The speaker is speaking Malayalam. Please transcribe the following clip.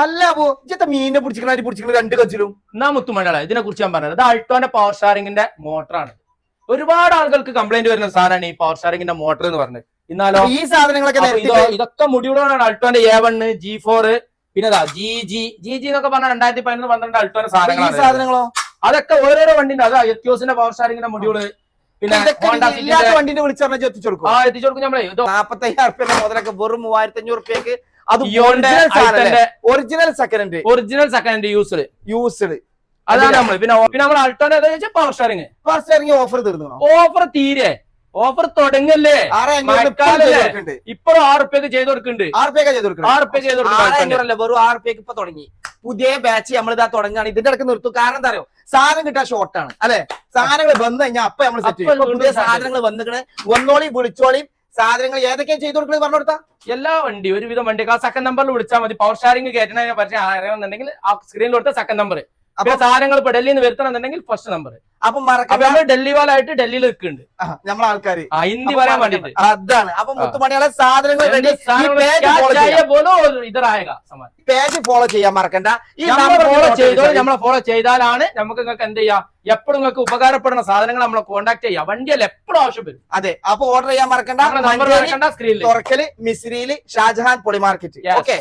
അല്ല അപ്പോ ഇജത്തെ മീനിനെ പിടിച്ചിരിക്കണ 2 കച്ചിലും. എന്നാ മുത്തുമണികളെ ഇതിനെ കുറിച്ച് ഞാൻ പറഞ്ഞത് ഇത് അൾട്ടോന്റെ പവർ സ്റ്റാറിംഗിന്റെ മോട്ടറാണ്. ഒരുപാട് ആളുകൾക്ക് കംപ്ലൈന്റ് വരുന്ന സാധനമാണ് ഈ പവർ സ്റ്റാറിംഗിന്റെ മോട്ടർ എന്ന് പറഞ്ഞത്. എന്നാലോ ഈ സാധനങ്ങളൊക്കെ ഇതൊക്കെ മുടിയോടാണ് അൾട്ടോന്റെ A1 G4 പിന്നെ GG എന്നൊക്കെ പറഞ്ഞാൽ 2011-12 അൾട്ടോന്റെ സാധനങ്ങളോ അതൊക്കെ ഓരോരോ വണ്ടിന്റെ അതാ എത്യോസിന്റെ പവർ സ്റ്റാറിംഗിന്റെ മുടിയോട് പിന്നെ വണ്ടിന്റെ വിളിച്ചറിഞ്ഞ എത്തിച്ചു കൊടുക്കും. എത്തിച്ചു കൊടുക്കും നമ്മളെ 45,000 മുതലൊക്കെ വെറും 3,500 അത് ഒറിജിനൽ സെക്കൻഡ് യൂസ്ഡ് അതാണ് നമ്മള് പിന്നെ നമ്മൾ അൾട്ടോന്റെ പവർ സ്റ്റാറിംഗ് ഓഫർ തീർന്നു. ഓഫർ തീരെ ഓഫർ തുടങ്ങല്ലേ ഇപ്പോഴും 6 റുപ്യക്ക് ചെയ്ത് കൊടുക്കുന്നുണ്ട്. 6 വെറും 6 ഇപ്പൊ തുടങ്ങി. പുതിയ ബാച്ച് നമ്മൾ ഇതാ തുടങ്ങുകയാണ്. ഇതിന്റെ ഇടയ്ക്ക് നിർത്തും. കാരണം എന്താ അറിയോ, സാധനം കിട്ടാൻ ഷോർട്ടാണ് അല്ലെ. സാധനങ്ങൾ വന്നു കഴിഞ്ഞാൽ അപ്പൊ നമ്മൾ സെറ്റ് ചെയ്യും. പുതിയ സാധനങ്ങൾ വന്നിട്ട് വന്നോളിയും വിളിച്ചോളിയും. സാധനങ്ങൾ ഏതൊക്കെയാണ് ചെയ്ത് കൊടുക്കുന്നത് പറഞ്ഞു കൊടുത്താ എല്ലാ വണ്ടി ഒരുവിധം വണ്ടിയൊക്കെ ആ സെക്കൻഡ് നമ്പറിൽ വിളിച്ചാൽ മതി. പവർ സ്റ്റാറിംഗ് കയറ്റുന്നതിനെ പറ്റി അറിയണമെന്നുണ്ടെങ്കിൽ ആ സ്ക്രീനിൽ കൊടുത്ത സെക്കൻഡ് നമ്പർ. അപ്പൊ സാധനങ്ങൾ ഇപ്പൊ ഡൽഹിയിൽ നിന്ന് വരുത്തണമെന്നുണ്ടെങ്കിൽ ഫസ്റ്റ് നമ്പർ. അപ്പൊ നമ്മൾ ഡൽഹി വാലായിട്ട് ഡൽഹിയിൽ നിൽക്കുന്നുണ്ട് നമ്മളെ ആൾക്കാർ ഹിന്ദി പറയാൻ വേണ്ടിട്ട്. അതാണ്. അപ്പൊ മുത്തുമണികളെ സാധനങ്ങൾ പേജ് ഫോളോ ചെയ്യാൻ മറക്കണ്ട. ഈ നമ്മളെ ഫോളോ ചെയ്താലാണ് നമുക്ക് നിങ്ങൾക്ക് എന്ത് ചെയ്യാം, എപ്പോഴും നിങ്ങൾക്ക് ഉപകാരപ്പെടുന്ന സാധനങ്ങൾ നമ്മളെ കോൺടാക്ട് ചെയ്യാം. വണ്ടിയല്ല എപ്പോഴും ആവശ്യം വരും. അതെ. അപ്പൊ ഓർഡർ ചെയ്യാൻ മറക്കണ്ട. നമ്പർ മറക്കണ്ട. സ്ക്രീനിൽ തുറക്കല് മിസ്രിയില് ഷാജഹാൻ പൊളി മാർക്കറ്റ്. ഓക്കെ.